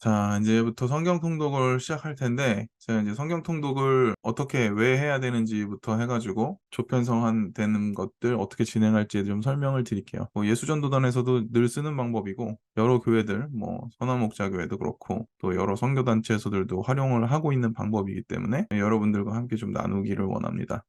자, 이제부터 성경 통독을 시작할 텐데, 제가 이제 성경 통독을 어떻게, 왜 해야 되는지부터 해가지고, 조편성한 되는 것들 어떻게 진행할지에 좀 설명을 드릴게요. 뭐 예수전도단에서도 늘 쓰는 방법이고, 여러 교회들, 뭐 선화목자교회도 그렇고, 또 여러 선교단체에서들도 활용을 하고 있는 방법이기 때문에 여러분들과 함께 좀 나누기를 원합니다.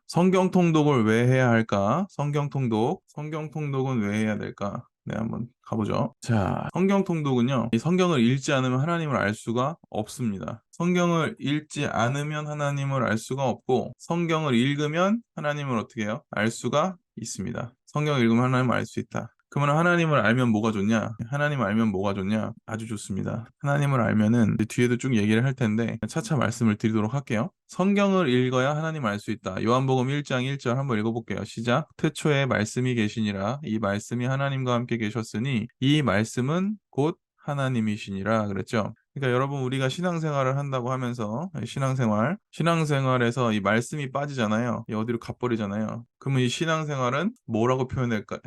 성경 통독을 왜 해야 할까? 성경 통독은 왜 해야 될까? 네, 한번 가보죠. 자, 성경 통독은요, 이 성경을 읽지 않으면 하나님을 알 수가 없습니다. 성경을 읽지 않으면 하나님을 알 수가 없고, 성경을 읽으면 하나님을 어떻게 해요? 알 수가 있습니다. 성경을 읽으면 하나님을 알 수 있다. 그러면 하나님을 알면 뭐가 좋냐? 하나님을 알면 뭐가 좋냐? 아주 좋습니다. 하나님을 알면은 이제 뒤에도 쭉 얘기를 할 텐데 차차 말씀을 드리도록 할게요. 성경을 읽어야 하나님을 알 수 있다. 요한복음 1장 1절 한번 읽어볼게요. 시작. 태초에 말씀이 계시니라. 이 말씀이 하나님과 함께 계셨으니 이 말씀은 곧 하나님이시니라 그랬죠. 그러니까 여러분 우리가 신앙생활을 한다고 하면서 신앙생활에서 이 말씀이 빠지잖아요. 이 어디로 가버리잖아요. 그러면 이 신앙생활은 뭐라고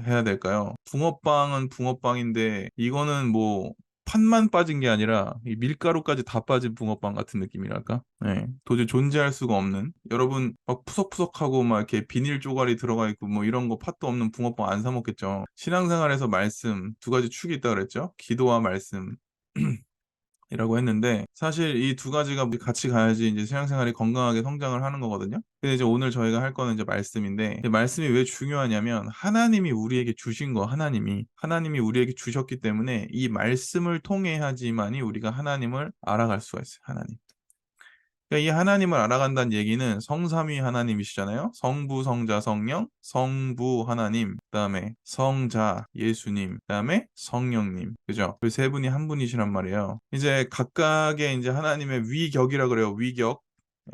해야 될까요? 붕어빵은 붕어빵인데 이거는 뭐 판만 빠진 게 아니라 이 밀가루까지 다 빠진 붕어빵 같은 느낌이랄까? 네, 도저히 존재할 수가 없는 여러분 막 푸석푸석하고 막 이렇게 비닐 쪼가리 들어가 있고 뭐 이런 거 팥도 없는 붕어빵 안 사 먹겠죠. 신앙생활에서 말씀 두 가지 축이 있다 그랬죠. 기도와 말씀. 이라고 했는데 사실 이 두 가지가 같이 가야지 이제 신앙생활이 건강하게 성장을 하는 거거든요. 근데 이제 오늘 저희가 할 거는 이제 말씀인데 이제 말씀이 왜 중요하냐면 하나님이 우리에게 주신 거 하나님이 우리에게 주셨기 때문에 이 말씀을 통해 야지만이 우리가 하나님을 알아갈 수가 있어요. 하나님. 그러니까 이 하나님을 알아간다는 얘기는 성삼위 하나님이시잖아요. 성부, 성자, 성령, 성부 하나님, 그다음에 성자 예수님, 그다음에 성령님, 그죠? 그 세 분이 한 분이시란 말이에요. 이제 각각의 이제 하나님의 위격이라 그래요. 위격.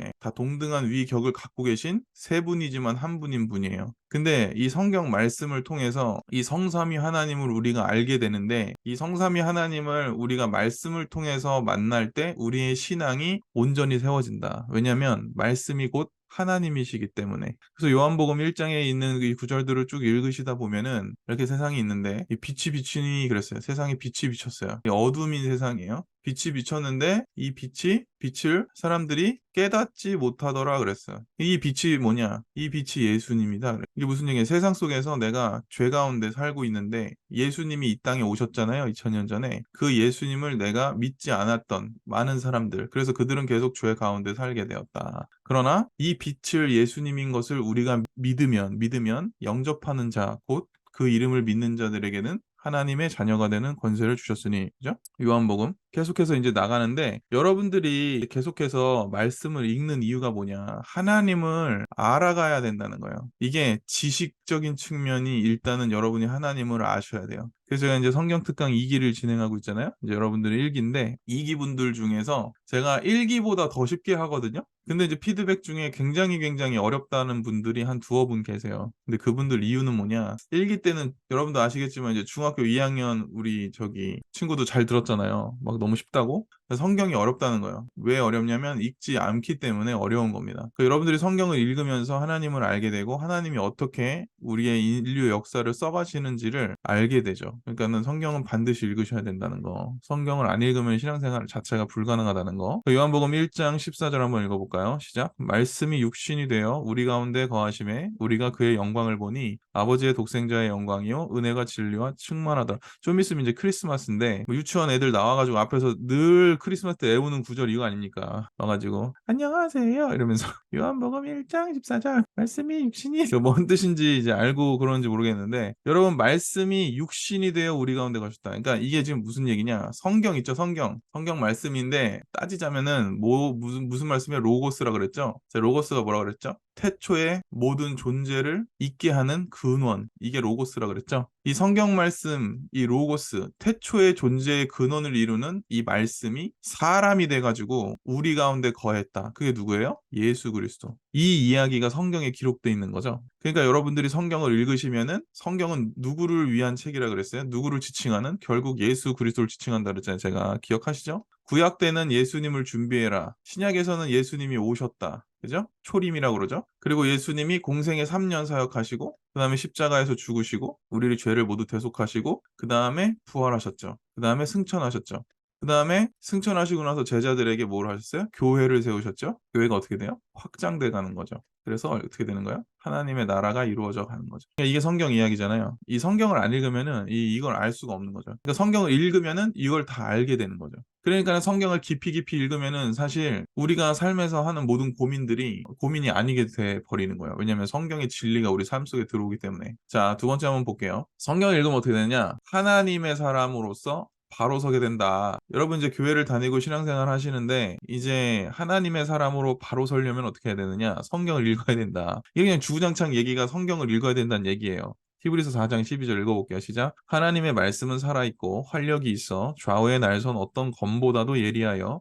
예, 다 동등한 위격을 갖고 계신 세 분이지만 한 분인 분이에요. 근데 이 성경 말씀을 통해서 이 성삼위 하나님을 우리가 알게 되는데 이 성삼위 하나님을 우리가 말씀을 통해서 만날 때 우리의 신앙이 온전히 세워진다. 왜냐하면 말씀이 곧 하나님이시기 때문에. 그래서 요한복음 1장에 있는 이 구절들을 쭉 읽으시다 보면은 이렇게 세상이 있는데 이 빛이 비추니 그랬어요. 세상에 빛이 비쳤어요. 이 어둠인 세상이에요. 빛이 비쳤는데 이 빛을 사람들이 깨닫지 못하더라 그랬어요. 이 빛이 뭐냐? 이 빛이 예수님이다. 이게 무슨 얘기예요? 세상 속에서 내가 죄 가운데 살고 있는데 예수님이 이 땅에 오셨잖아요. 2000년 전에. 그 예수님을 내가 믿지 않았던 많은 사람들. 그래서 그들은 계속 죄 가운데 살게 되었다. 그러나 이 빛을 예수님인 것을 우리가 믿으면 영접하는 자, 곧 그 이름을 믿는 자들에게는 하나님의 자녀가 되는 권세를 주셨으니, 그죠? 요한복음. 계속해서 이제 나가는데, 여러분들이 계속해서 말씀을 읽는 이유가 뭐냐? 하나님을 알아가야 된다는 거예요. 이게 지식적인 측면이 일단은 여러분이 하나님을 아셔야 돼요. 그래서 제가 이제 성경 특강 2기를 진행하고 있잖아요. 이제 여러분들은 1기인데, 2기 분들 중에서 제가 1기보다 더 쉽게 하거든요. 근데 이제 피드백 중에 굉장히 어렵다는 분들이 한 두어 분 계세요. 근데 그분들 이유는 뭐냐? 1기 때는 여러분도 아시겠지만 이제 중학교 2학년 우리 저기 친구도 잘 들었잖아요. 막 너무 쉽다고? 성경이 어렵다는 거예요. 왜 어렵냐면 읽지 않기 때문에 어려운 겁니다. 여러분들이 성경을 읽으면서 하나님을 알게 되고 하나님이 어떻게 우리의 인류 역사를 써가시는지를 알게 되죠. 그러니까는 성경은 반드시 읽으셔야 된다는 거. 성경을 안 읽으면 신앙생활 자체가 불가능하다는 거. 요한복음 1장 14절 한번 읽어볼까요? 시작. 말씀이 육신이 되어 우리 가운데 거하심에 우리가 그의 영광을 보니 아버지의 독생자의 영광이요 은혜가 진리와 충만하다. 좀 있으면 이제 크리스마스인데 뭐 유치원 애들 나와가지고 앞에서 늘 크리스마스 때 애우는 구절 이거 아닙니까? 와가지고 안녕하세요 이러면서 요한복음 1장 14절 말씀이 육신이 이거 뭔 뜻인지 이제 알고 그러는지 모르겠는데 여러분 말씀이 육신이 되어 우리 가운데 가셨다. 그러니까 이게 지금 무슨 얘기냐? 성경 있죠, 성경 말씀인데 따지자면은 뭐 무슨 말씀이야? 로고스라 그랬죠? 제가 로고스가 뭐라 그랬죠? 태초에 모든 존재를 있게 하는 근원. 이게 로고스라 그랬죠? 이 성경 말씀, 이 로고스, 태초의 존재의 근원을 이루는 이 말씀이 사람이 돼가지고 우리 가운데 거했다. 그게 누구예요? 예수 그리스도. 이 이야기가 성경에 기록돼 있는 거죠. 그러니까 여러분들이 성경을 읽으시면은 성경은 누구를 위한 책이라 그랬어요? 누구를 지칭하는? 결국 예수 그리스도를 지칭한다 그랬잖아요. 제가 기억하시죠? 구약 때는 예수님을 준비해라. 신약에서는 예수님이 오셨다. 그죠? 초림이라고 그러죠. 그리고 예수님이 공생에 3년 사역하시고 그 다음에 십자가에서 죽으시고 우리의 죄를 모두 대속하시고 그 다음에 부활하셨죠. 그 다음에 승천하셨죠. 그 다음에 승천하시고 나서 제자들에게 뭘 하셨어요? 교회를 세우셨죠? 교회가 어떻게 돼요? 확장돼 가는 거죠. 그래서 어떻게 되는 거예요? 하나님의 나라가 이루어져 가는 거죠. 그러니까 이게 성경 이야기잖아요. 이 성경을 안 읽으면은 이걸 알 수가 없는 거죠. 그러니까 성경을 읽으면은 이걸 다 알게 되는 거죠. 그러니까 성경을 깊이 깊이 읽으면은 사실 우리가 삶에서 하는 모든 고민들이 고민이 아니게 돼 버리는 거예요. 왜냐하면 성경의 진리가 우리 삶 속에 들어오기 때문에. 자, 두 번째 한번 볼게요. 성경을 읽으면 어떻게 되느냐? 하나님의 사람으로서 바로 서게 된다. 여러분 이제 교회를 다니고 신앙생활 하시는데 이제 하나님의 사람으로 바로 서려면 어떻게 해야 되느냐? 성경을 읽어야 된다. 이게 그냥 주구장창 얘기가 성경을 읽어야 된다는 얘기예요. 히브리서 4장 12절 읽어볼게요. 시작. 하나님의 말씀은 살아있고 활력이 있어 좌우의 날선 어떤 검보다도 예리하여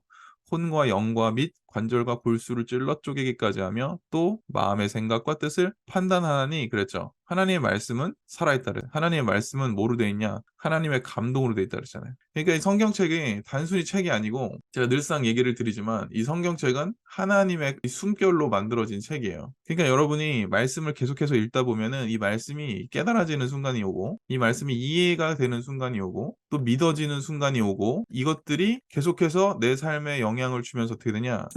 혼과 영과 및 관절과 골수를 찔러 쪼개기까지 하며 또 마음의 생각과 뜻을 판단하니 그랬죠. 하나님의 말씀은 살아있다. 하나님의 말씀은 뭐로 돼 있냐? 하나님의 감동으로 돼 있다 그랬잖아요. 그러니까 이 성경책이 단순히 책이 아니고 제가 늘상 얘기를 드리지만 이 성경책은 하나님의 숨결로 만들어진 책이에요. 그러니까 여러분이 말씀을 계속해서 읽다 보면은 이 말씀이 깨달아지는 순간이 오고 이 말씀이 이해가 되는 순간이 오고 또 믿어지는 순간이 오고 이것들이 계속해서 내 삶에 영향을 주면서 어떻게 되냐?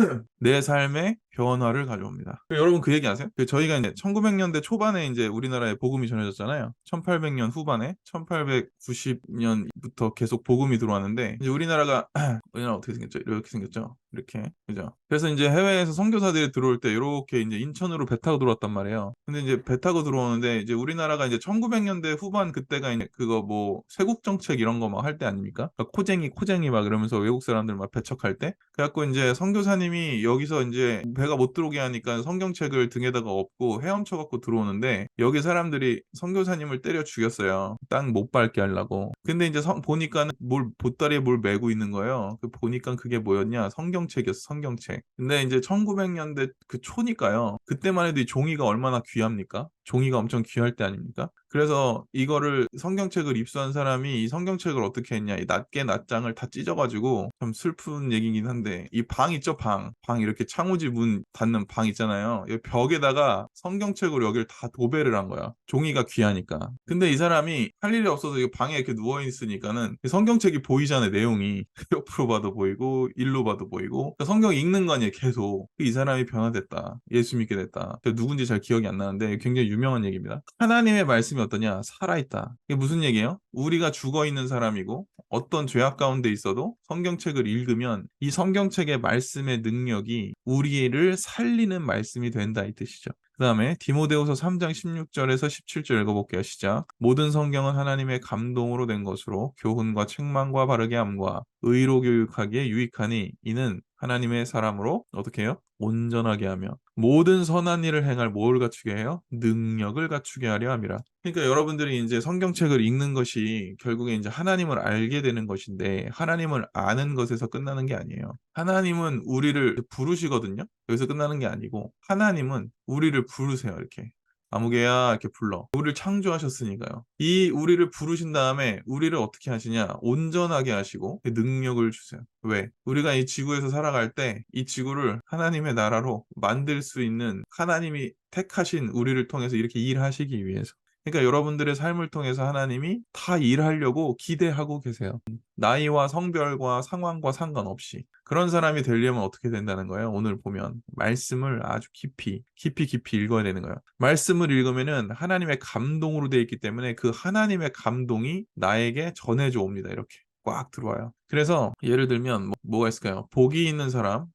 내 삶의 변화를 가져옵니다. 여러분 그 얘기 아세요? 저희가 이제 1900년대 초반에 이제 우리나라에 복음이 전해졌잖아요. 1800년 후반에 1890년부터 계속 복음이 들어왔는데 이제 우리나라 어떻게 생겼죠? 이렇게 생겼죠. 이렇게 그죠? 그래서 이제 해외에서 선교사들이 들어올 때 이렇게 이제 인천으로 배 타고 들어왔단 말이에요. 근데 이제 배 타고 들어오는데 이제 우리나라가 이제 1900년대 후반 그때가 이제 그거 뭐 쇄국 정책 이런 거 막 할 때 아닙니까? 그러니까 코쟁이 막 이러면서 외국 사람들 막 배척할 때 그래갖고 이제 선교사님이 여기서 이제 배가 못 들어오게 하니까 성경책을 등에다가 엎고 헤엄쳐 갖고 들어오는데 여기 사람들이 선교사님을 때려 죽였어요. 땅 못 밟게 하려고. 근데 이제 보니까는 뭘 보따리에 뭘 메고 있는 거예요. 보니까 그게 뭐였냐? 성경책이었어, 성경책. 근데 이제 1900년대 그 초니까요. 그때만 해도 이 종이가 얼마나 귀합니까? 종이가 엄청 귀할 때 아닙니까? 그래서 이거를 성경책을 입수한 사람이 이 성경책을 어떻게 했냐? 이 낱개 낱장을 다 찢어가지고 참 슬픈 얘기긴 한데 이 방 있죠, 방. 방 이렇게 창호지 문 닫는 방 있잖아요. 이 벽에다가 성경책으로 여기를 다 도배를 한 거야. 종이가 귀하니까. 근데 이 사람이 할 일이 없어서 이 방에 이렇게 누워 있으니까는 이 성경책이 보이잖아요, 내용이. 옆으로 봐도 보이고 일로 봐도 보이고 그러니까 성경 읽는 거 아니에요, 계속. 이 사람이 변화됐다. 예수 믿게 됐다. 누군지 잘 기억이 안 나는데 굉장히 유명한 얘기입니다. 하나님의 말씀이 어떠냐? 살아있다. 이게 무슨 얘기예요? 우리가 죽어 있는 사람이고 어떤 죄악 가운데 있어도 성경책을 읽으면 이 성경책의 말씀의 능력이 우리를 살리는 말씀이 된다 이 뜻이죠. 그 다음에 디모데후서 3장 16절에서 17절 읽어볼게요. 시작. 모든 성경은 하나님의 감동으로 된 것으로 교훈과 책망과 바르게 함과 의로 교육하기에 유익하니 이는 하나님의 사람으로 어떻게 해요? 온전하게 하며 모든 선한 일을 행할 뭘 갖추게 해요? 능력을 갖추게 하려 함이라. 그러니까 여러분들이 이제 성경책을 읽는 것이 결국에 이제 하나님을 알게 되는 것인데 하나님을 아는 것에서 끝나는 게 아니에요. 하나님은 우리를 부르시거든요. 여기서 끝나는 게 아니고 하나님은 우리를 부르세요. 이렇게. 아무개야 이렇게 불러. 우리를 창조하셨으니까요. 이 우리를 부르신 다음에 우리를 어떻게 하시냐? 온전하게 하시고 능력을 주세요. 왜? 우리가 이 지구에서 살아갈 때 이 지구를 하나님의 나라로 만들 수 있는 하나님이 택하신 우리를 통해서 이렇게 일하시기 위해서. 그러니까 여러분들의 삶을 통해서 하나님이 다 일하려고 기대하고 계세요. 나이와 성별과 상황과 상관없이. 그런 사람이 되려면 어떻게 된다는 거예요? 오늘 보면 말씀을 아주 깊이 읽어야 되는 거예요. 말씀을 읽으면은 하나님의 감동으로 되어 있기 때문에 그 하나님의 감동이 나에게 전해져 옵니다. 이렇게 꽉 들어와요. 그래서 예를 들면 뭐가 있을까요? 복이 있는 사람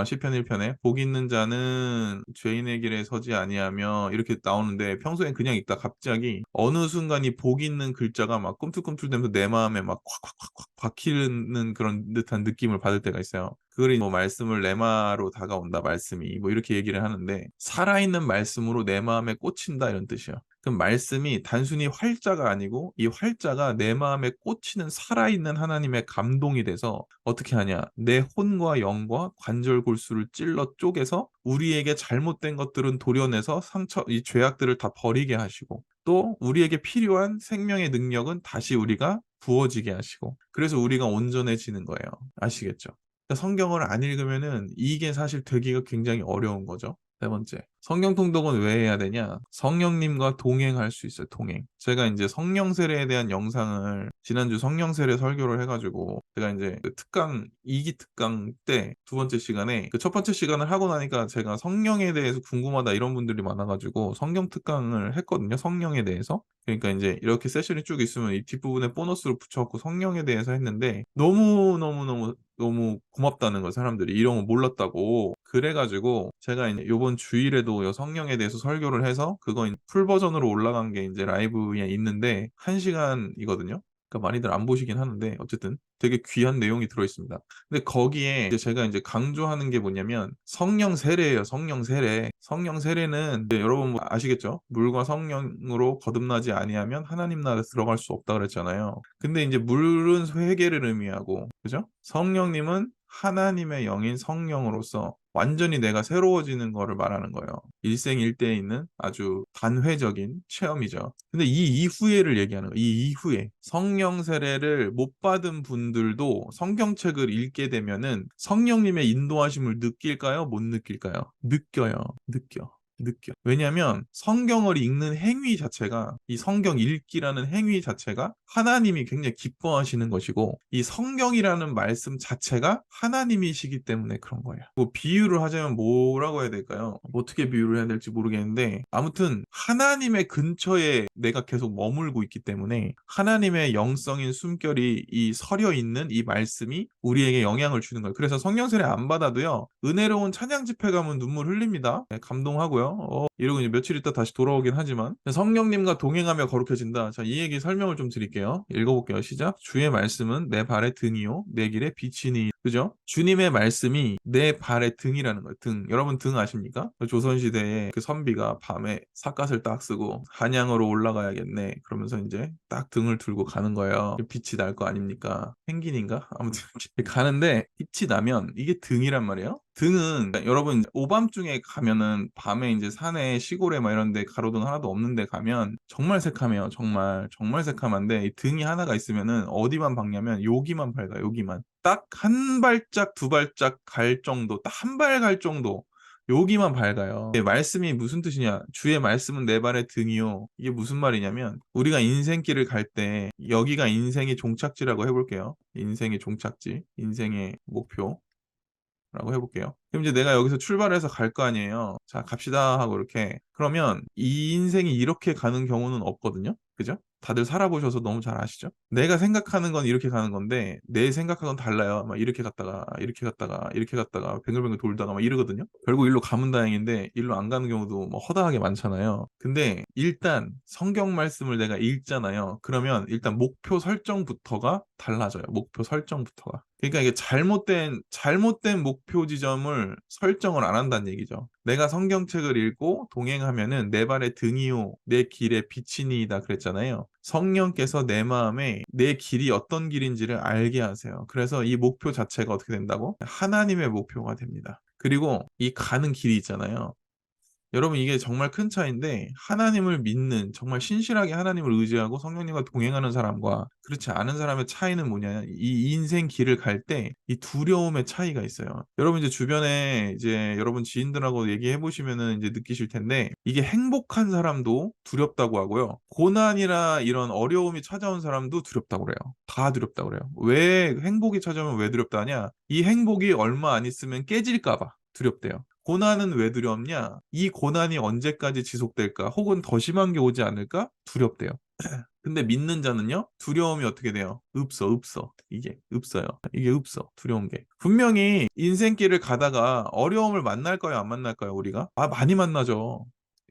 시편 1편에 복 있는 자는 죄인의 길에 서지 아니하며 이렇게 나오는데 평소엔 그냥 읽다 갑자기 어느 순간 이 복 있는 글자가 막 꿈틀꿈틀대면서 내 마음에 막 콱콱콱콱 박히는 그런 듯한 느낌을 받을 때가 있어요. 그걸 뭐 말씀을 레마로 다가온다 말씀이 뭐 이렇게 얘기를 하는데 살아있는 말씀으로 내 마음에 꽂힌다 이런 뜻이에요. 그럼 말씀이 단순히 활자가 아니고 이 활자가 내 마음에 꽂히는 살아있는 하나님의 감동이 돼서 어떻게 하냐? 내 혼과 영과 관절 골수를 찔러 쪼개서 우리에게 잘못된 것들은 도려내서 이 죄악들을 다 버리게 하시고 또 우리에게 필요한 생명의 능력은 다시 우리가 부어지게 하시고 그래서 우리가 온전해지는 거예요. 아시겠죠? 그러니까 성경을 안 읽으면은 이게 사실 되기가 굉장히 어려운 거죠. 세 번째. 성경 통독은 왜 해야 되냐? 성령님과 동행할 수 있어요, 동행. 제가 이제 성령 세례에 대한 영상을 지난주 성령 세례 설교를 해가지고 제가 이제 그 특강, 2기 특강 때 두 번째 시간에 그 첫 번째 시간을 하고 나니까 제가 성령에 대해서 궁금하다 이런 분들이 많아가지고 성경 특강을 했거든요, 성령에 대해서. 그러니까 이제 이렇게 세션이 쭉 있으면 이 뒷부분에 보너스로 붙여갖고 성령에 대해서 했는데 너무 고맙다는 거예요, 사람들이. 이런 거 몰랐다고. 그래가지고 제가 이제 요번 주일에도 요 성령에 대해서 설교를 해서 그거 풀 버전으로 올라간 게 이제 라이브에 있는데 1시간이거든요. 그러니까 많이들 안 보시긴 하는데 어쨌든 되게 귀한 내용이 들어있습니다. 근데 거기에 이제 제가 이제 강조하는 게 뭐냐면 성령 세례예요. 성령 세례. 성령 세례는 이제 여러분 뭐 아시겠죠? 물과 성령으로 거듭나지 아니하면 하나님 나라에 들어갈 수 없다 그랬잖아요. 근데 이제 물은 회개를 의미하고, 그죠? 성령님은 하나님의 영인 성령으로서 완전히 내가 새로워지는 거를 말하는 거예요. 일생일대에 있는 아주 단회적인 체험이죠. 근데 이 이후에를 얘기하는 거예요. 이 이후에 성령 세례를 못 받은 분들도 성경책을 읽게 되면은 성령님의 인도하심을 느낄까요? 못 느낄까요? 느껴요. 느껴. 왜냐하면 성경을 읽는 행위 자체가, 이 성경 읽기라는 행위 자체가 하나님이 굉장히 기뻐하시는 것이고, 이 성경이라는 말씀 자체가 하나님이시기 때문에 그런 거예요. 뭐 비유를 하자면 뭐라고 해야 될까요? 뭐 어떻게 비유를 해야 될지 모르겠는데, 아무튼 하나님의 근처에 내가 계속 머물고 있기 때문에 하나님의 영성인 숨결이 이 서려 있는 이 말씀이 우리에게 영향을 주는 거예요. 그래서 성령 세례 안 받아도요, 은혜로운 찬양 집회 가면 눈물 흘립니다. 네, 감동하고요. 이러고 이제 며칠 있다 다시 돌아오긴 하지만 성령님과 동행하며 거룩해진다. 자, 이 얘기 설명을 좀 드릴게요. 읽어볼게요. 시작. 주의 말씀은 내 발의 등이요 내 길의 빛이니. 그죠? 주님의 말씀이 내 발의 등이라는 거예요. 등. 여러분 등 아십니까? 조선시대에 그 선비가 밤에 삿갓을 딱 쓰고 한양으로 올라가야겠네. 그러면서 이제 딱 등을 들고 가는 거예요. 빛이 날 거 아닙니까? 펭귄인가? 아무튼 가는데 빛이 나면 이게 등이란 말이에요. 등은 여러분 오밤중에 가면은 밤에 이제 산에 시골에 막 이런 데 가로등 하나도 없는 데 가면 정말 새카매요. 정말 새카만데 이 등이 하나가 있으면은 어디만 박냐면 여기만 밝아요. 여기만. 딱 한 발짝 두 발짝 갈 정도, 딱 한 발 갈 정도. 여기만 밝아요. 말씀이 무슨 뜻이냐? 주의 말씀은 내 발의 등이요. 이게 무슨 말이냐면 우리가 인생길을 갈 때 여기가 인생의 종착지라고 해볼게요. 인생의 종착지, 인생의 목표. 라고 해볼게요. 그럼 이제 내가 여기서 출발해서 갈 거 아니에요. 자, 갑시다 하고 이렇게. 그러면 이 인생이 이렇게 가는 경우는 없거든요. 그죠? 다들 살아보셔서 너무 잘 아시죠? 내가 생각하는 건 이렇게 가는 건데 내 생각하고는 달라요. 막 이렇게 갔다가 이렇게 갔다가 이렇게 갔다가 뱅글뱅글 돌다가 막 이러거든요. 결국 일로 가면 다행인데 일로 안 가는 경우도 뭐 허다하게 많잖아요. 근데 일단 성경 말씀을 내가 읽잖아요. 그러면 일단 목표 설정부터가 달라져요. 목표 설정부터가. 그러니까 이게 잘못된 목표 지점을 설정을 안 한다는 얘기죠. 내가 성경책을 읽고 동행하면은 내 발의 등이요, 내 길의 빛이니이다 그랬잖아요. 성령께서 내 마음에 내 길이 어떤 길인지를 알게 하세요. 그래서 이 목표 자체가 어떻게 된다고? 하나님의 목표가 됩니다. 그리고 이 가는 길이 있잖아요. 여러분 이게 정말 큰 차이인데 하나님을 믿는 정말 신실하게 하나님을 의지하고 성령님과 동행하는 사람과 그렇지 않은 사람의 차이는 뭐냐 이 인생 길을 갈 때 이 두려움의 차이가 있어요. 여러분 이제 주변에 이제 여러분 지인들하고 얘기해 보시면은 이제 느끼실 텐데 이게 행복한 사람도 두렵다고 하고요. 고난이나 이런 어려움이 찾아온 사람도 두렵다고 그래요. 다 두렵다고 그래요. 왜 행복이 찾아오면 왜 두렵다 하냐? 이 행복이 얼마 안 있으면 깨질까 봐 두렵대요. 고난은 왜 두렵냐? 이 고난이 언제까지 지속될까? 혹은 더 심한 게 오지 않을까? 두렵대요. 근데 믿는 자는요, 두려움이 어떻게 돼요? 없어. 이게 없어요. 이게 없어. 두려운 게. 분명히 인생길을 가다가 어려움을 만날까요? 안 만날까요? 우리가? 아, 많이 만나죠.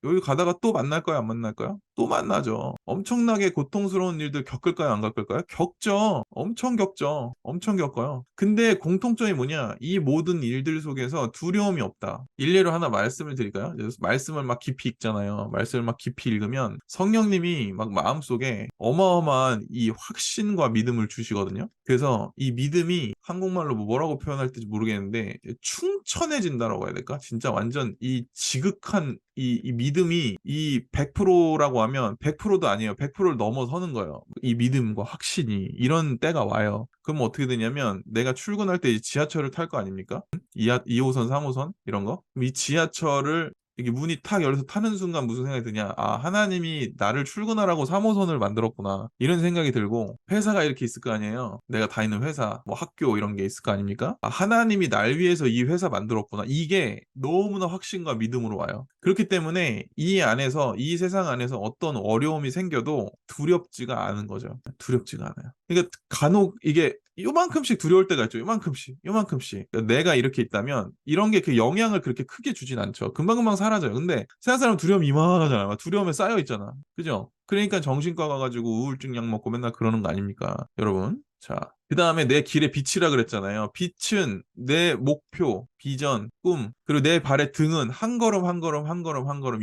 여기 가다가 또 만날까요? 안 만날까요? 또 만나죠. 엄청나게 고통스러운 일들 겪을까요? 안 겪을까요? 겪죠. 엄청 겪죠. 엄청 겪어요. 근데 공통점이 뭐냐? 이 모든 일들 속에서 두려움이 없다. 일례로 하나 말씀을 드릴까요? 말씀을 막 깊이 읽잖아요. 말씀을 막 깊이 읽으면 성령님이 막 마음속에 어마어마한 이 확신과 믿음을 주시거든요. 그래서 이 믿음이 한국말로 뭐라고 표현할 지 모르겠는데 충천해진다라고 해야 될까? 진짜 완전 이 지극한 이 믿음이 이 100%라고 하면 100%도 아니에요. 100%를 넘어서는 거예요. 이 믿음과 확신이 이런 때가 와요. 그럼 어떻게 되냐면 내가 출근할 때 지하철을 탈 거 아닙니까? 2호선, 3호선 이런 거. 그럼 이 지하철을 이게 문이 탁 열려서 타는 순간 무슨 생각이 드냐? 아, 하나님이 나를 출근하라고 3호선을 만들었구나. 이런 생각이 들고, 회사가 이렇게 있을 거 아니에요? 내가 다니는 회사, 뭐 학교 이런 게 있을 거 아닙니까? 아, 하나님이 날 위해서 이 회사 만들었구나. 이게 너무나 확신과 믿음으로 와요. 그렇기 때문에 이 안에서, 이 세상 안에서 어떤 어려움이 생겨도 두렵지가 않은 거죠. 두렵지가 않아요. 그러니까 간혹 이게 요만큼씩 두려울 때가 있죠. 요만큼씩, 요만큼씩. 그러니까 내가 이렇게 있다면 이런 게 그 영향을 그렇게 크게 주진 않죠. 금방금방 사라져요. 근데 세상 사람 두려움 이만하잖아요. 막 두려움에 쌓여 있잖아. 그죠? 그러니까 정신과 가가지고 우울증 약 먹고 맨날 그러는 거 아닙니까? 여러분. 자, 그 다음에 내 길의 빛이라 그랬잖아요. 빛은 내 목표, 비전, 꿈, 그리고 내 발의 등은 한 걸음 한 걸음 한 걸음 한 걸음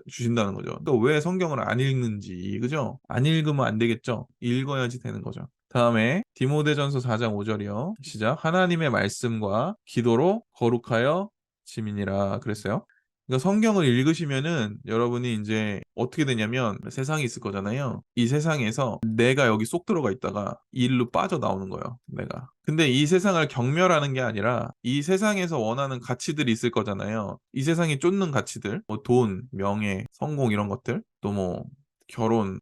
주신다는 거죠. 또 왜 성경을 안 읽는지, 그죠? 안 읽으면 안 되겠죠? 읽어야지 되는 거죠. 다음에 디모데전서 4장 5절이요. 시작. 하나님의 말씀과 기도로 거룩하여 지민이라 그랬어요. 그러니까 성경을 읽으시면은 여러분이 이제 어떻게 되냐면 세상이 있을 거잖아요. 이 세상에서 내가 여기 쏙 들어가 있다가 이 일로 빠져나오는 거예요. 내가. 근데 이 세상을 경멸하는 게 아니라 이 세상에서 원하는 가치들이 있을 거잖아요. 이 세상이 쫓는 가치들, 뭐 돈, 명예, 성공 이런 것들, 또 뭐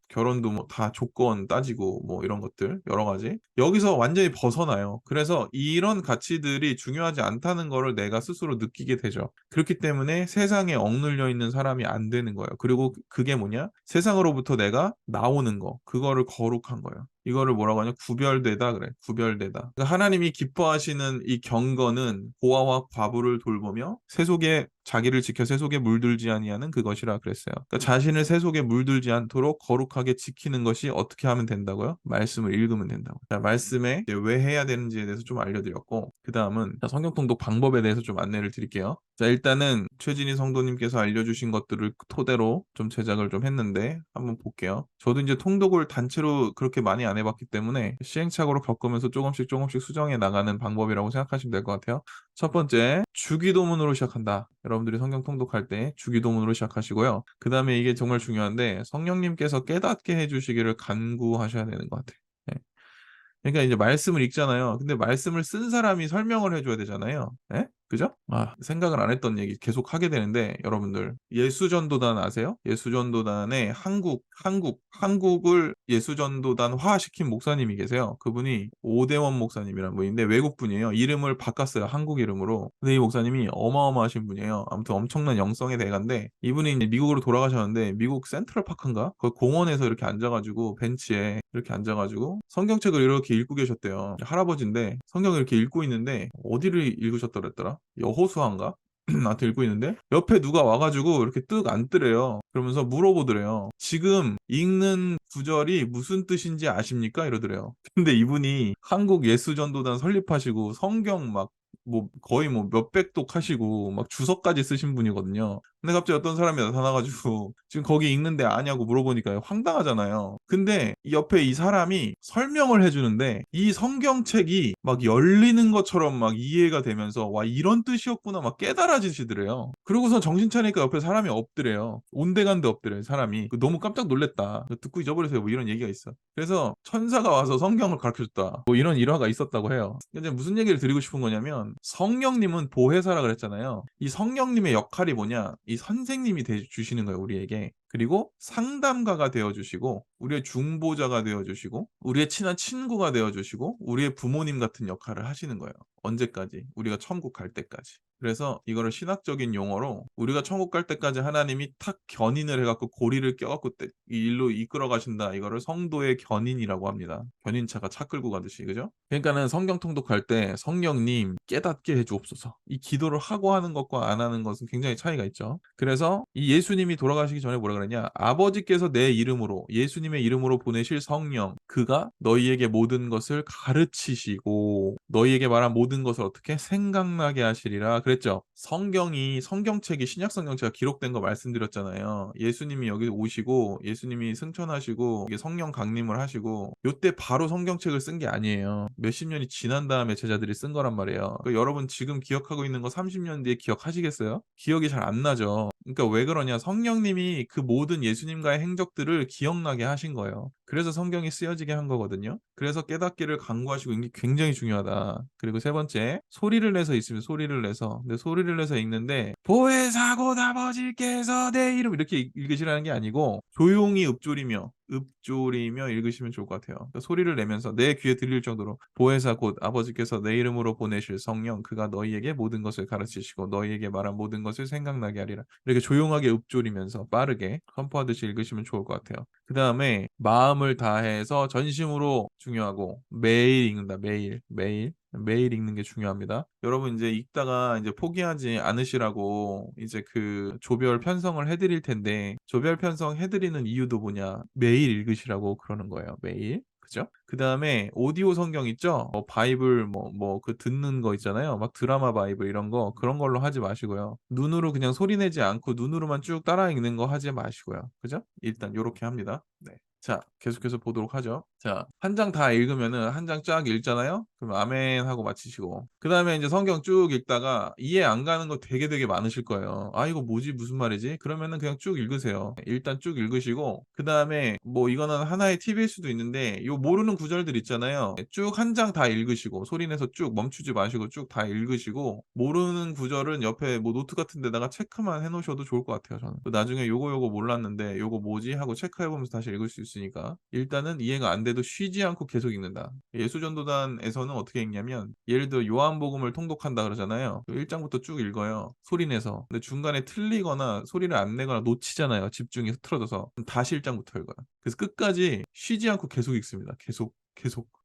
결혼도 뭐 다 조건 따지고 뭐 이런 것들 여러 가지 여기서 완전히 벗어나요. 그래서 이런 가치들이 중요하지 않다는 거를 내가 스스로 느끼게 되죠. 그렇기 때문에 세상에 억눌려 있는 사람이 안 되는 거예요. 그리고 그게 뭐냐? 세상으로부터 내가 나오는 거, 그거를 거룩한 거예요. 이거를 뭐라고 하냐? 구별되다 그래. 구별되다. 그러니까 하나님이 기뻐하시는 이 경건은 고아와 과부를 돌보며 세속에 자기를 지켜 세속에 물들지 아니하는 그것이라 그랬어요. 그러니까 자신을 세속에 물들지 않도록 거룩하게 지키는 것이 어떻게 하면 된다고요? 말씀을 읽으면 된다고. 자, 말씀에 이제 왜 해야 되는지에 대해서 좀 알려드렸고, 그 다음은 성경 통독 방법에 대해서 좀 안내를 드릴게요. 자, 일단은 최진희 성도님께서 알려주신 것들을 토대로 좀 제작을 좀 했는데 한번 볼게요. 저도 이제 통독을 단체로 그렇게 많이 안 해봤기 때문에 시행착오로 겪으면서 조금씩 조금씩 수정해 나가는 방법이라고 생각하시면 될 것 같아요. 첫 번째, 주기도문으로 시작한다. 여러분들이 성경 통독할 때 주기도문으로 시작하시고요. 그 다음에 이게 정말 중요한데 성령님께서 깨닫게 해주시기를 간구하셔야 되는 것 같아요. 네. 그러니까 이제 말씀을 읽잖아요. 근데 말씀을 쓴 사람이 설명을 해줘야 되잖아요. 예? 그죠? 아, 생각을 안 했던 얘기 계속 하게 되는데, 여러분들. 예수전도단 아세요? 예수전도단의 한국을 예수전도단화 시킨 목사님이 계세요. 그분이 오대원 목사님이라는 분인데, 외국 분이에요. 이름을 바꿨어요. 한국 이름으로. 근데 이 목사님이 어마어마하신 분이에요. 아무튼 엄청난 영성의 대가인데, 이분이 이제 미국으로 돌아가셨는데, 미국 센트럴파크인가? 그 공원에서 이렇게 앉아가지고, 벤치에 이렇게 앉아가지고, 성경책을 이렇게 읽고 계셨대요. 할아버지인데, 성경을 이렇게 읽고 있는데, 어디를 읽으셨더라 그랬더라? 여호수아인가? 나한테 읽고 있는데 옆에 누가 와가지고 이렇게 뜩 앉더래요. 그러면서 물어보더래요. 지금 읽는 구절이 무슨 뜻인지 아십니까? 이러더래요. 근데 이분이 한국 예수전도단 설립하시고 성경 막 뭐 거의 뭐 몇백 독 하시고 막 주석까지 쓰신 분이거든요. 근데 갑자기 어떤 사람이 나타나가지고 지금 거기 읽는데 아냐고 물어보니까 황당하잖아요. 근데 이 옆에 이 사람이 설명을 해주는데 이 성경책이 막 열리는 것처럼 막 이해가 되면서 와 이런 뜻이었구나 막 깨달아지시더래요. 그러고서 정신 차리니까 옆에 사람이 없더래요. 온데간데 없더래요 사람이. 너무 깜짝 놀랬다. 듣고 잊어버리세요 뭐 이런 얘기가 있어. 그래서 천사가 와서 성경을 가르쳐줬다. 뭐 이런 일화가 있었다고 해요. 근데 무슨 얘기를 드리고 싶은 거냐면 성령님은 보혜사라 그랬잖아요. 이 성령님의 역할이 뭐냐? 이 선생님이 주시는 거예요, 우리에게. 그리고 상담가가 되어주시고, 우리의 중보자가 되어주시고, 우리의 친한 친구가 되어주시고, 우리의 부모님 같은 역할을 하시는 거예요. 언제까지? 우리가 천국 갈 때까지. 그래서 이거를 신학적인 용어로 우리가 천국 갈 때까지 하나님이 탁 견인을 해갖고 고리를 껴갖고 이 일로 이끌어 가신다. 이거를 성도의 견인이라고 합니다. 견인차가 차 끌고 가듯이, 그죠? 그러니까는 성경 통독할 때 성령님 깨닫게 해주옵소서. 이 기도를 하고 하는 것과 안 하는 것은 굉장히 차이가 있죠. 그래서 이 예수님이 돌아가시기 전에 뭐라 그랬냐? 아버지께서 내 이름으로 예수님의 이름으로 보내실 성령 그가 너희에게 모든 것을 가르치시고 너희에게 말한 모든 것을 어떻게 생각나게 하시리라 그랬죠. 성경책이 신약 성경책가 기록된 거 말씀드렸잖아요. 예수님이 여기 오시고 예수님이 승천하시고 이게 성령 강림을 하시고 요때 바로 성경책을 쓴 게 아니에요. 몇십 년이 지난 다음에 제자들이 쓴 거란 말이에요. 그러니까 여러분 지금 기억하고 있는 거 30년 뒤에 기억하시겠어요? 기억이 잘 안 나죠. 그러니까 왜 그러냐? 성령님이 그 모든 예수님과의 행적들을 기억나게 하신 거예요. 그래서 성경이 쓰여지게 한 거거든요. 그래서 깨닫기를 간구하시고 읽는 게 굉장히 중요하다. 그리고 세 번째, 소리를 내서 있으면 소리를 내서. 근데 소리를 내서 읽는데 보혜사고 아버지께서 내 이름 이렇게 읽으시라는 게 아니고 조용히 읊조리며 읽으시면 좋을 것 같아요. 그러니까 소리를 내면서 내 귀에 들릴 정도로 보혜사 곧 아버지께서 내 이름으로 보내실 성령 그가 너희에게 모든 것을 가르치시고 너희에게 말한 모든 것을 생각나게 하리라. 이렇게 조용하게 읊조리면서 빠르게 선포하듯이 읽으시면 좋을 것 같아요. 그다음에 마음을 다해서 전심으로 중요하고 매일 읽는다. 매일 읽는 게 중요합니다. 여러분 이제 읽다가 이제 포기하지 않으시라고 이제 그 조별 편성을 해 드릴 텐데 조별 편성 해 드리는 이유도 뭐냐? 매일 읽으시라고 그러는 거예요. 매일. 그죠? 그다음에 오디오 성경 있죠? 바이블 그 듣는 거 있잖아요. 막 드라마 바이블 이런 거 그런 걸로 하지 마시고요. 눈으로 그냥 소리 내지 않고 눈으로만 쭉 따라 읽는 거 하지 마시고요. 그죠? 일단 요렇게 합니다. 네. 자, 계속해서 보도록 하죠. 자, 한 장 다 읽으면은 한 장 쫙 읽잖아요? 그럼 아멘 하고 마치시고. 그다음에 이제 성경 쭉 읽다가 이해 안 가는 거 되게 많으실 거예요. 아, 이거 뭐지? 무슨 말이지? 그러면은 그냥 쭉 읽으세요. 일단 쭉 읽으시고, 그다음에 뭐 이거는 하나의 팁일 수도 있는데, 요 모르는 구절들 있잖아요. 쭉 한 장 다 읽으시고, 소리내서 쭉 멈추지 마시고 쭉 다 읽으시고, 모르는 구절은 옆에 뭐 노트 같은 데다가 체크만 해 놓으셔도 좋을 것 같아요, 저는. 또 나중에 요거 몰랐는데, 요거 뭐지? 하고 체크해 보면서 다시 읽을 수 있으니까. 일단은 이해가 안 돼도 쉬지 않고 계속 읽는다. 예수전도단에서는 어떻게 읽냐면 예를 들어 요한복음을 통독한다 그러잖아요. 1장부터 쭉 읽어요. 소리 내서. 근데 중간에 틀리거나 소리를 안 내거나 놓치잖아요. 집중이 흐트러져서. 그럼 다시 1장부터 읽어요. 그래서 끝까지 쉬지 않고 계속 읽습니다. 계속.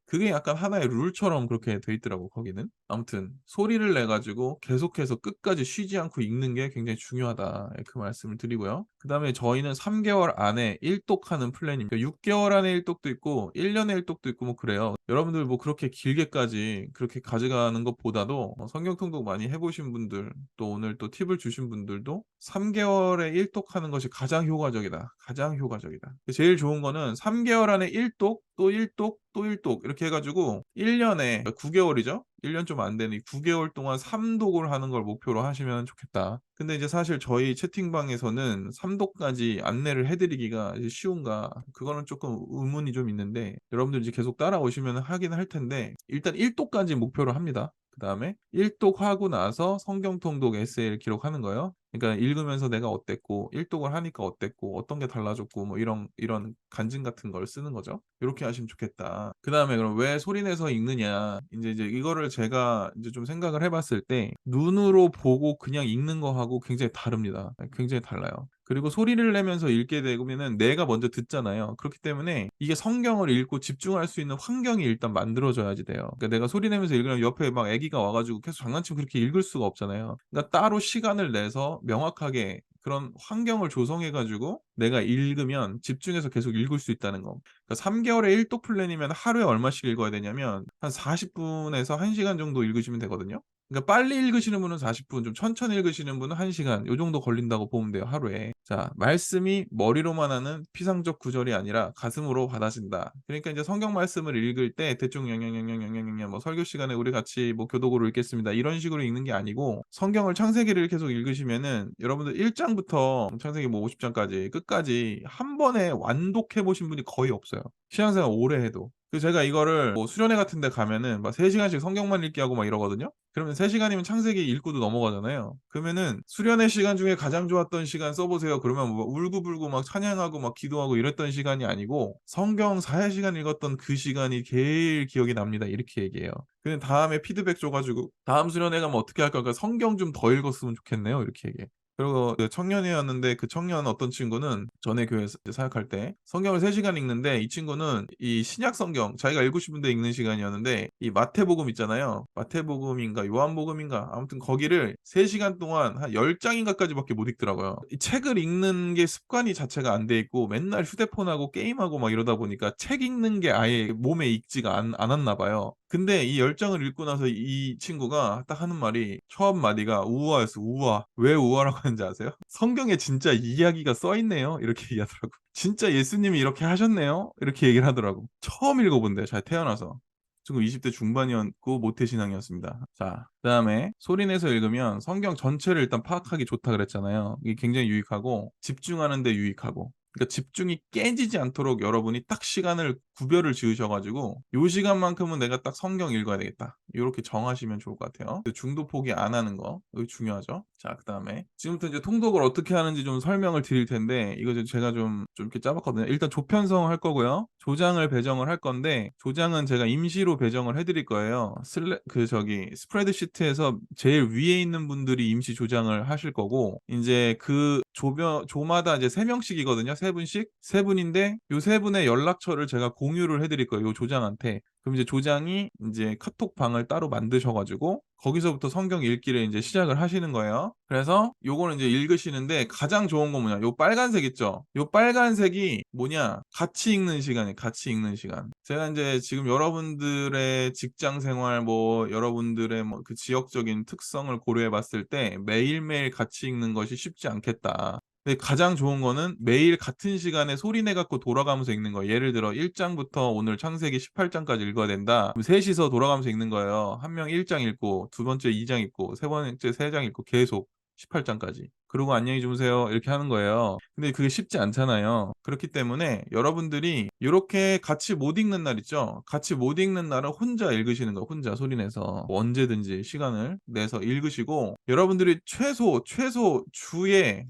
그게 약간 하나의 룰처럼 그렇게 돼 있더라고 거기는. 아무튼 소리를 내 가지고 계속해서 끝까지 쉬지 않고 읽는 게 굉장히 중요하다. 예, 그 말씀을 드리고요. 그다음에 저희는 3개월 안에 1독하는 플랜입니다. 6개월 안에 1독도 있고 1년에 1독도 있고 뭐 그래요. 여러분들 뭐 그렇게 길게까지 그렇게 가져가는 것보다도 성경 통독 많이 해 보신 분들 또 오늘 또 팁을 주신 분들도 3개월에 1독하는 것이 가장 효과적이다. 가장 효과적이다. 제일 좋은 거는 3개월 안에 1독 또 1독 또 1독 이렇게 해 가지고 1년에 9개월이죠. 1년 좀 안 되는 이 9개월 동안 3독을 하는 걸 목표로 하시면 좋겠다. 근데 이제 사실 저희 채팅방에서는 3독까지 안내를 해 드리기가 이제 쉬운가 그거는 쪼끔 의문이 좀 있는데 여러분들 이제 계속 따라오시면 하긴 할 텐데 일단 1독까지 목표로 합니다. 그다음에 1독 하고 나서 성경 통독 에세이를 기록하는 거예요. 그러니까 읽으면서 내가 어땠고 1독을 하니까 어땠고 어떤 게 달라졌고 뭐 이런 간증 같은 걸 쓰는 거죠. 요렇게 하시면 좋겠다. 그다음에 그럼 왜 소리 내서 읽느냐. 인제 이거를 제가 인제 좀 생각을 해 봤을 때 눈으로 보고 그냥 읽는 거하고 굉장히 다릅니다. 예, 굉장히 달라요. 그리고 소리를 내면서 읽게 되면은 내가 먼저 듣잖아요. 그렇기 때문에 이게 성경을 읽고 집중할 수 있는 환경이 일단 만들어져야지 돼요. 그러니까 내가 소리 내면서 읽으면 옆에 막 애기가 와 가지고 계속 장난치면 그렇게 읽을 수가 없잖아요. 그러니까 따로 시간을 내서 명확하게 그런 환경을 조성해 가지고 내가 읽으면 집중해서 계속 읽을 수 있다는 거. 그러니까 3개월에 1독 플랜이면 하루에 얼마씩 읽어야 되냐면 한 40분에서 1 시간 정도 읽으시면 되거든요. 그러니까 빨리 읽으시는 분은 40분, 좀 천천히 읽으시는 분은 1 시간 요 정도 걸린다고 보면 돼요, 하루에. 자, 말씀이 머리로만 하는 피상적 구절이 아니라 가슴으로 받아진다. 그러니까 이제 성경 말씀을 읽을 때 대충 영영영영영영영 뭐 설교 시간에 우리 같이 뭐 교독으로 읽겠습니다. 이런 식으로 읽는 게 아니고 성경을 창세기를 계속 읽으시면은 여러분들 1 장부터 창세기 뭐 50 장까지 끝까지 한 번에 완독해 보신 분이 거의 없어요. 신앙생활 오래 해도. 제가 이거를 뭐 수련회 같은 데 가면은 막 3 시간씩 성경만 읽게 하고 막 이러거든요. 그러면 3 시간이면 창세기 읽고도 넘어가잖아요. 그러면은 "수련회 시간 중에 가장 좋았던 시간 써 보세요." 그러면 뭐 울고불고 막 찬양하고 막 기도하고 이랬던 시간이 아니고 "성경 4 시간 읽었던 그 시간이 제일 기억이 납니다." 이렇게 얘기해요. 근데 다음에 피드백 줘 가지고 "다음 수련회 가면 어떻게 할까?" 그러니까 "성경 좀 더 읽었으면 좋겠네요." 이렇게 얘기해. 그리고 그 청년이었는데 그 청년 어떤 친구는 전에 교회에서 이제 사역할 때 성경을 3 시간 읽는데 이 친구는 이 신약 성경 자기가 읽고 싶은데 읽는 시간이었는데 이 마태복음 있잖아요. 마태복음인가 요한복음인가 아무튼 거기를 3 시간 동안 한 10 장인가까지밖에 못 읽더라고요. 이 책을 읽는 게 습관이 자체가 안 돼 있고 맨날 휴대폰하고 게임하고 막 이러다 보니까 책 읽는 게 아예 몸에 익지가 않았나 봐요. 근데 이 10 장을 읽고 나서 이 친구가 딱 하는 말이 첫 마디가 우화였어, 우화. 왜 우화라고 하는지 아세요? "성경에 진짜 이 이야기가 써 있네요." 이렇게 얘기하더라고. "진짜 예수님이 이렇게 하셨네요." 이렇게 얘기를 하더라고. 처음 읽어 본대요, 잘 태어나서. 지금 20대 중반이었고 모태신앙이었습니다. 자, 그다음에 소리 내서 읽으면 성경 전체를 일단 파악하기 좋다 그랬잖아요. 이게 굉장히 유익하고 집중하는 데 유익하고 그러니까 집중이 깨지지 않도록 여러분이 딱 시간을 구별을 지으셔 가지고 '요 시간만큼은 내가 딱 성경 읽어야 되겠다.' 요렇게 정하시면 좋을 것 같아요. 그 중도 포기 안 하는 거 이거 중요하죠. 자 그다음에 지금부터 이제 통독을 어떻게 하는지 좀 설명을 드릴 텐데 이거 제가 좀 이렇게 짜 봤거든요. 일단 조편성을 할 거고요. 조장을 배정을 할 건데 조장은 제가 임시로 배정을 해 드릴 거예요. 스프레드시트에서 제일 위에 있는 분들이 임시 조장을 하실 거고 인제 그 조마다 이제 3 명씩이거든요. 3 분씩. 3 분인데 요 3 분의 연락처를 제가 공유를 해 드릴 거예요, 요 조장한테. 그럼 이제 조장이 인제 카톡 방을 따로 만드셔 가지고 거기서부터 성경 읽기를 인제 시작을 하시는 거예요. 그래서 요거는 인제 읽으시는데 가장 좋은 건 뭐냐 요 빨간색 있죠? 요 빨간색이 뭐냐 같이 읽는 시간이에요, 같이 읽는 시간. 제가 인제 지금 여러분들의 직장 생활 뭐 여러분들의 뭐 그 지역적인 특성을 고려해 봤을 때 '매일매일 같이 읽는 것이 쉽지 않겠다.' 근데 가장 좋은 거는 매일 같은 시간에 소리 내 갖고 돌아가면서 읽는 거예요. 예를 들어 1 장부터 오늘 창세기 18 장까지 읽어야 된다. 그럼 셋이서 돌아가면서 읽는 거예요. 한 명이 1장 읽고 두 번째 2장 읽고 세 번째 3장 읽고 계속 18 장까지. 그러고 "안녕히 주무세요." 이렇게 하는 거예요. 근데 그게 쉽지 않잖아요. 그렇기 때문에 여러분들이 요렇게 같이 못 읽는 날 있죠? 같이 못 읽는 날은 혼자 읽으시는 거예요, 혼자 소리 내서. 뭐 언제든지 시간을 내서 읽으시고 여러분들이 최소 주에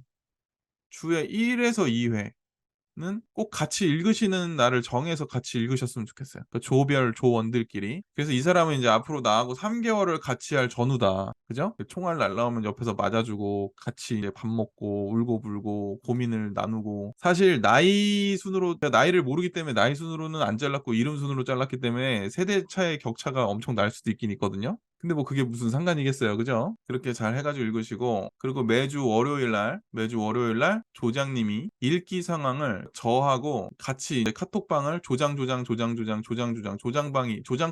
1 에서 2 회는 꼭 같이 읽으시는 날을 정해서 같이 읽으셨으면 좋겠어요. 그 조별 조원들끼리. 그래서 이 사람은 인제 앞으로 나하고 3 개월을 같이 할 전우다. 그죠? 그 총알 날라오면 옆에서 맞아 주고 같이 이제 밥 먹고 울고불고 고민을 나누고 사실 나이 순으로 제가 나이를 모르기 때문에 나이 순으로는 안 잘랐고 이름 순으로 잘랐기 때문에 세대 차의 격차가 엄청 날 수도 있긴 있거든요. 근데 뭐 그게 무슨 상관이겠어요. 그죠? 그렇게 잘 해 가지고 읽으시고 그리고 매주 월요일 날 조장님이 읽기 상황을 저하고 같이 이제 카톡방을 조장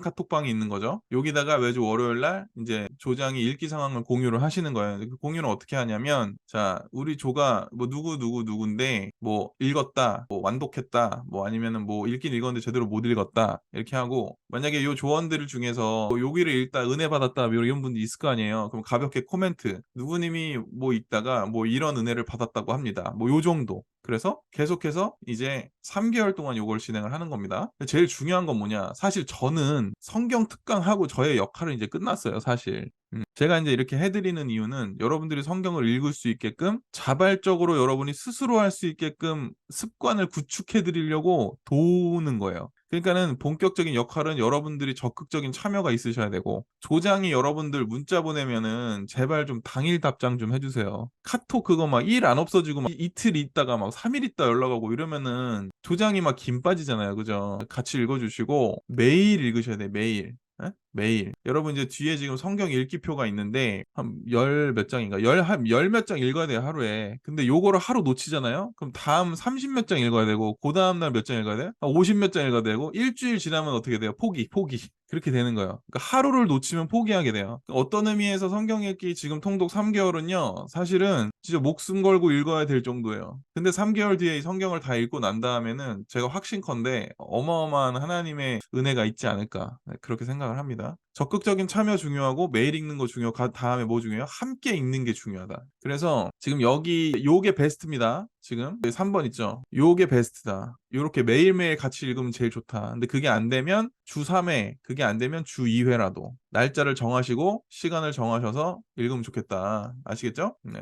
카톡방이 있는 거죠. 여기다가 매주 월요일 날 인제 조장이 읽기 상황을 공유를 하시는 거예요. 그 공유는 어떻게 하냐면 "자 우리 조가 뭐 누구인데 뭐 읽었다. 뭐 완독했다. 뭐 아니면은 뭐 읽긴 읽었는데 제대로 못 읽었다." 이렇게 하고 만약에 요 조원들 중에서 뭐 "여기를 읽다 은혜 받았다." 뭐 이런 분도 있을 거 아니에요. 그럼 가볍게 코멘트 "누구님이 뭐 읽다가 뭐 이런 은혜를 받았다고 합니다." 뭐 요 정도. 그래서 계속해서 이제 3 개월 동안 요걸 진행을 하는 겁니다. 근데 제일 중요한 건 뭐냐 사실 저는 성경 특강하고 저의 역할은 이제 끝났어요 사실. 제가 인제 이렇게 해 드리는 이유는 여러분들이 성경을 읽을 수 있게끔 자발적으로 여러분이 스스로 할 수 있게끔 습관을 구축해 드리려고 도우는 거예요. 그러니까는 본격적인 역할은 여러분들이 적극적인 참여가 있으셔야 되고 조장이 여러분들 문자 보내면은 제발 좀 당일 답장 좀 해 주세요. 카톡 그거 막 일 안 없어지고 막 이틀 있다가 막 3일 있다 연락 오고 이러면은 조장이 막 김 빠지잖아요. 그죠? 같이 읽어 주시고 매일 읽으셔야 돼요, 매일. 예? 매일. 여러분 이제 뒤에 지금 성경 읽기표가 있는데 한 열 몇 장인가 열 몇 장 읽어야 돼요, 하루에. 근데 요거를 하루 놓치잖아요? 그럼 다음 30 몇 장 읽어야 되고 그다음 날 몇 장 읽어야 돼요? 한 50 몇 장 읽어야 되고 일 주일 지나면 어떻게 돼요? 포기. 그렇게 되는 거예요. 그러니까 하루를 놓치면 포기하게 돼요. 어떤 의미에서 성경 읽기 지금 통독 3 개월은요. 사실은 진짜 목숨 걸고 읽어야 될 정도예요. 근데 3 개월 뒤에 이 성경을 다 읽고 난 다음에는 제가 확신컨대 어마어마한 하나님의 은혜가 있지 않을까. 네 그렇게 생각을 합니다. 적극적인 참여 중요하고 매일 읽는 거 다음에 뭐 중요해요? 함께 읽는 게 중요하다. 그래서 지금 여기 요게 베스트입니다. 지금 3번 있죠. 요게 베스트다. 요렇게 매일매일 같이 읽으면 제일 좋다. 근데 그게 안 되면 주 3 회, 그게 안 되면 주 2 회라도 날짜를 정하시고 시간을 정하셔서 읽으면 좋겠다. 아시겠죠? 네.